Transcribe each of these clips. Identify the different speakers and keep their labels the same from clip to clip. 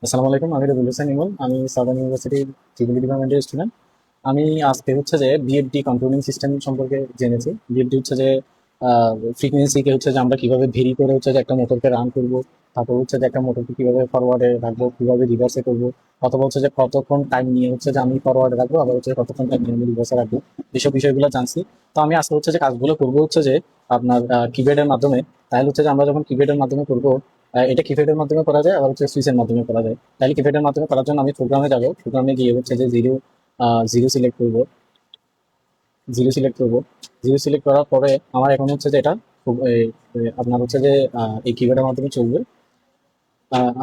Speaker 1: আসসালামু আলাইকুম, আমি রবিউল হোসেন ইমন। আমি সাউদার্ন ইউনিভার্সিটির জিওগ্রাফি ডিপার্টমেন্টের স্টুডেন্ট। আমি আজকে হচ্ছে যে বিএফডি কন্ট্রোলিং সিস্টেম সম্পর্কে জেনেছি। বিএফডি হচ্ছে যে ফ্রিকোয়েন্সিকে হচ্ছে যে আমরা কিভাবে ভেরি করে হচ্ছে যে একটা মোটরকে রান করব, তারপর হচ্ছে যে একটা মোটরকে কিভাবে ফরওয়ার্ডে রাখবো, কিভাবে রিভার্সে করবো, অথবা হচ্ছে যে কতক্ষণ টাইম নিয়ে হচ্ছে যে আমি ফরওয়ার্ডে রাখবো, আবার হচ্ছে কতক্ষণ টাইম নিয়ে আমি রিভার্সে রাখবো, এইসব বিষয়গুলো জানছি। তো আমি আজকে হচ্ছে যে কাজগুলো করবো হচ্ছে যে আপনার কিপ্যাডের মাধ্যমে। তাহলে হচ্ছে যে আমরা যখন কিপ্যাডের মাধ্যমে করবো, এটা কিপ্যাডের মাধ্যমে করা যায়, আবার হচ্ছে সুইচের মাধ্যমে করা যায়। তাহলে কিপ্যাডের মাধ্যমে করার জন্য আমি প্রোগ্রামে যাবো, প্রোগ্রামে গিয়ে হচ্ছে যে জিরো সিলেক্ট করবো, জিরো সিলেক্ট করবো। জিরো সিলেক্ট করার পরে আমার এখন হচ্ছে যে এটা আপনার হচ্ছে যে এই কিপ্যাডের মাধ্যমে চলবে।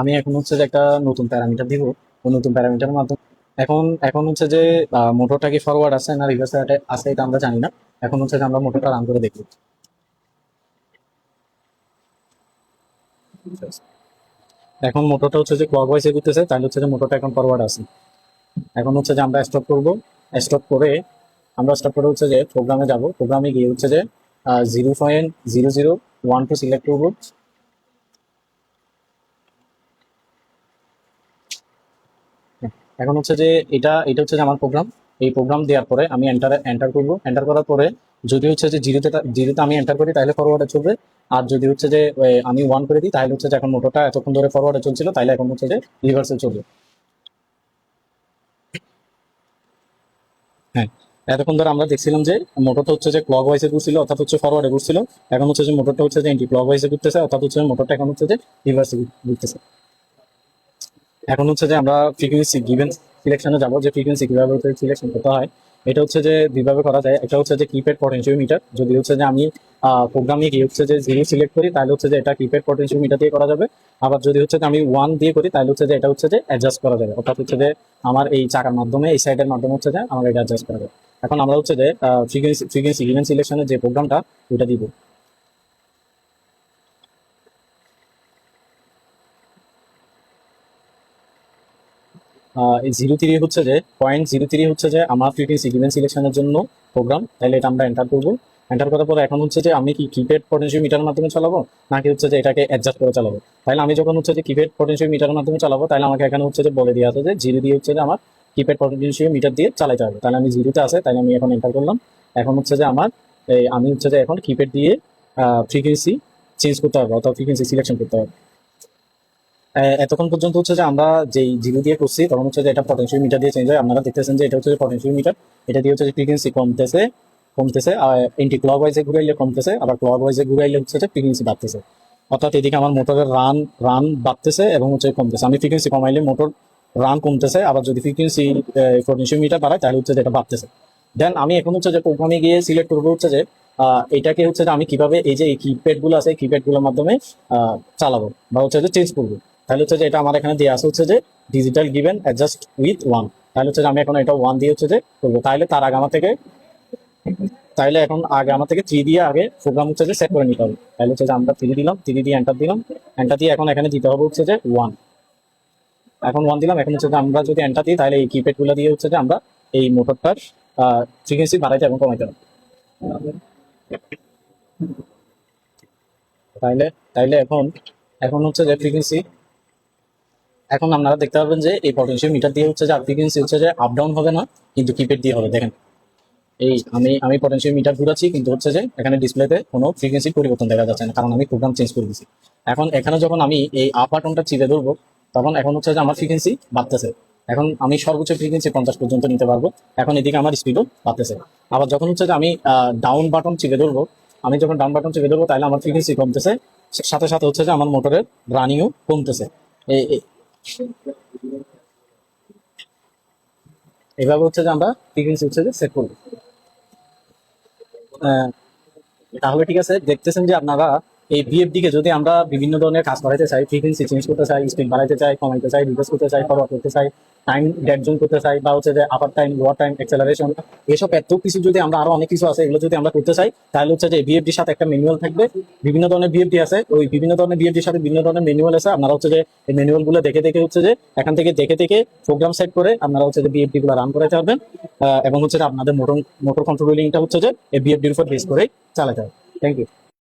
Speaker 1: আমি এখন হচ্ছে যে একটা নতুন প্যারামিটার দিব। ওই নতুন প্যারামিটারের মাধ্যমে এখন এখন হচ্ছে যে মোটরটা কি ফরওয়ার্ড আছে না রিভার্স আছে এটা আমরা জানি না। এখন হচ্ছে যে আমরা মোটরটা রান করে দেখবো। এখন মোটরটা হচ্ছে যে ক্লক ওয়াইজে ঘুরতেছে, তাহলে হচ্ছে যে মোটরটা এখন ফরওয়ার্ড আছে। এখন হচ্ছে যে আমরা স্টপ করব। স্টপ করে স্টপ করে হচ্ছে যে প্রোগ্রামে যাব। প্রোগ্রামে গিয়ে হচ্ছে যে 0.0012 সিলেক্ট করবো। এখন হচ্ছে যে এটা এটা হচ্ছে যে আমার প্রোগ্রাম। এই প্রোগ্রাম দেওয়ার পরে আমি এন্টার এন্টার করব। এন্টার করার পরে যদি হচ্ছে যে জিরোতে আমি এন্টার করি তাহলে ফরওয়ার্ডে চলবে। আর যদি হচ্ছে যে আমি 1 করে দিই তাহলে হচ্ছে যে এখন মোটরটা এতক্ষণ ধরে ফরওয়ার্ডে চলছিল, তাহলে এখন হচ্ছে যে রিভার্সে চলবে। হ্যাঁ, এতক্ষণ ধরে আমরা দেখছিলাম যে মোটরটা হচ্ছে যে ক্লক ওয়াইজে ঘুরছিল, অর্থাৎ হচ্ছে ফরওয়ার্ডে ঘুরছিল। এখন হচ্ছে যে মোটরটা হচ্ছে যে এন্টি ক্লক ওয়াইজে ঘুরতেছে, অর্থাৎ হচ্ছে মোটরটা এখন হচ্ছে যে রিভার্সে ঘুরতেছে। এখন হচ্ছে যে আমরা ফ্রিকোয়েন্সি গিভেন সিলেকশনে যাব, যে ফ্রিকোয়েন্সি কিভাবে হচ্ছে সিলেকশন করতে হয়। এটা হচ্ছে যে দুইভাবে করা যায়। একটা হচ্ছে যে কিপ্যাড পটেনশিওমিটার। যদি হচ্ছে যে আমি প্রোগ্রামে গিয়ে হচ্ছে যে জিরো সিলেক্ট করি তাহলে হচ্ছে যে এটা কিপ্যাড পটেনশিওমিটার দিয়ে করা যাবে। আবার যদি হচ্ছে যে আমি 1 দিয়ে করি তাহলে হচ্ছে যে এটা হচ্ছে যে অ্যাডজাস্ট করা যাবে, অর্থাৎ হচ্ছে যে আমার এই চাকার মাধ্যমে এই সাইডের মাধ্যমে হচ্ছে যে আমার এটা অ্যাডজাস্ট করা যাবে। এখন আমরা হচ্ছে যে ফ্রিকোয়েন্সি গিভেন সিলেকশনের যে প্রোগ্রামটা ওইটা দিব। এই 0.3 হচ্ছে যে 0.03 হচ্ছে যে আমার ফ্রিকোয়েন্সি গিভেন সিলেকশনের জন্য প্রোগ্রাম। তাহলে এটা আমরা এন্টার করবো। এন্টার করার পরে এখন হচ্ছে যে আমি কি কিপ্যাড পটেনশিওমিটারের মাধ্যমে চালাবো নাকি হচ্ছে যে এটাকে অ্যাডজাস্ট করে চালাবো। তাহলে আমি যখন হচ্ছে যে কিপ্যাড পটেনশিওমিটারের মাধ্যমে চালাবো, তাহলে আমাকে এখানে হচ্ছে যে বলে দেওয়া আছে যে জিরো দিয়ে হচ্ছে যে আমার কিপ্যাড পটেনশিওমিটার দিয়ে চালাতে হবে। তাহলে আমি জিরোতে আছে, তাহলে আমি এখন এন্টার করলাম। এখন হচ্ছে যে আমার আমি হচ্ছে যে এখন কিপ্যাড দিয়ে ফ্রিকোয়েন্সি চেঞ্জ করতে হবে, অথবা ফ্রিকোয়েন্সি সিলেকশন করতে হবে। এতক্ষণ পর্যন্ত হচ্ছে যে আমরা যেই জিরো দিয়ে করছি তখন হচ্ছে যে এটা পটেনশিয়াল মিটার দিয়ে চেঞ্জ হয়। আপনারা দেখতেছেন যে এটা হচ্ছে পটেনশিয়াল মিটার। এটা দিয়ে হচ্ছে যে ফ্রিকোয়েন্সি কমতেছে কমতেছে, এন্টি ক্লক ওয়াইজে ঘুরাইলে কমতেছে, আবার ক্লক ওয়াইজে ঘুরাইলে হচ্ছে যে ফ্রিকোয়েন্সি বাড়তেছে। অর্থাৎ এদিকে আমার মোটরের রান রান বাড়তেছে এবং হচ্ছে কমতেছে। আমি ফ্রিকোয়েন্সি কমাইলে মোটর রান কমতেছে, আবার যদি ফ্রিকোয়েন্সি পটেনশিয়াল মিটার বাড়ায় তাহলে হচ্ছে যে এটা বাড়তেছে। দেন আমি এখন হচ্ছে যে প্রোগ্রামে গিয়ে সিলেক্ট করবো হচ্ছে যে এটাকে হচ্ছে যে আমি কিভাবে এই যে এই কিপ্যাড গুলো আছে কিপ্যাড গুলোর মাধ্যমে চালাবো বা হচ্ছে যে চেঞ্জ করবো। তাহলে হচ্ছে যে এটা আমার এখানে দেওয়া আছে হচ্ছে যে ডিজিটাল গিভেন অ্যাডজাস্ট উইথ 1। তাহলে হচ্ছে যে আমি এখন এটা 1 দিয়ে হচ্ছে যে করবো। তাহলে তার আগে আমার থেকে তাহলে এখন আগে আমার থেকে 3 দিয়ে আগে প্রোগ্রাম হচ্ছে যে সেট করে নিতে হবে। তাহলে হচ্ছে যে আমরা 3 দিলাম, 3 দিয়ে এন্টার দিলাম। এন্টার দিয়ে এখন এখানে দিতে হবে হচ্ছে যে 1। এখন 1 দিলাম। এখন হচ্ছে যে আমরা যদি এন্টার দিই তাহলে এই কিপ্যাড গুলো দিয়ে হচ্ছে যে আমরা এই মোটরটার ফ্রিকোয়েন্সি বাড়াইতে এবং কমাইতে হবে। তাইলে তাইলে এখন এখন হচ্ছে যে ফ্রিকোয়েন্সি, এখন আপনারা দেখতে পাবেন যে এই পটেনশিয়াল মিটার দিয়ে হচ্ছে যে ফ্রিকোয়েন্সি হচ্ছে যে আপ ডাউন হবে না, কিন্তু কিপ্যাড দিয়ে হবে। দেখেন, এই আমি পটেনশিয়াল মিটার ঘুরাচ্ছি কিন্তু হচ্ছে যে এখানে ডিসপ্লেতে কোনো ফ্রিকোয়েন্সি পরিবর্তন দেখা যাচ্ছে না, কারণ আমি প্রোগ্রাম চেঞ্জ করে দিয়েছি। এখন এখানে যখন আমি এই আপ বাটনটা চিপে ধরবো তখন এখন হচ্ছে যে আমার ফ্রিকোয়েন্সি বাড়তেছে। এখন আমি সর্বোচ্চ ফ্রিকোয়েন্সি 50 পর্যন্ত নিতে পারবো। এখন এদিকে আমার স্পিডও বাড়তেছে। আবার যখন হচ্ছে যে আমি ডাউন বাটন চিপে ধরবো, আমি যখন ডাউন বাটন চেপে ধরবো তাহলে আমার ফ্রিকোয়েন্সি কমতেছে, সাথে সাথে হচ্ছে যে আমার মোটরের রানিংও কমতেছে। এইভাবে হচ্ছে যে আমরা ফ্রিকোয়েন্সি হচ্ছে যে সেট করবো। আহ, তাহলে ঠিক আছে, দেখতেছেন যে আপনারা এই বিএফডি কে যদি আমরা বিভিন্ন ধরনের কাজ করাইতে চাই, ফ্রিকোয়েন্সি চেঞ্জ করতে চাই, স্পিড বাড়াইতে চাই, কমাইতে চাই, রিভার্স করতে চাই, ফরওয়ার্ড করতে চাই, টাইম ডেড জোন করতে চাই, বা হচ্ছে যে আপার টাইম লোয়ার টাইম অ্যাক্সেলারেশন, এসব এত কিছু যদি আমরা আরো অনেক কিছু আছে এগুলো যদি আমরা করতে চাই, তাহলে হচ্ছে যে বিএফডির সাথে একটা ম্যানুয়াল থাকবে। বিভিন্ন ধরনের বিএফডি আছে, ওই বিভিন্ন ধরনের বিএফডির সাথে বিভিন্ন ধরনের ম্যানুয়াল আছে। আপনারা হচ্ছে যে এই ম্যানুয়াল গুলো দেখে দেখে হচ্ছে যে এখান থেকে দেখে দেখে প্রোগ্রাম সেট করে আপনারা হচ্ছে যে বিএফডি গুলো রান করাতে পারবেন। এবং হচ্ছে যে আপনাদের মোটর মোটর কন্ট্রোলিংটা হচ্ছে যে এই বিএফডির উপর বেস করে চালাতে হবে। Thank you.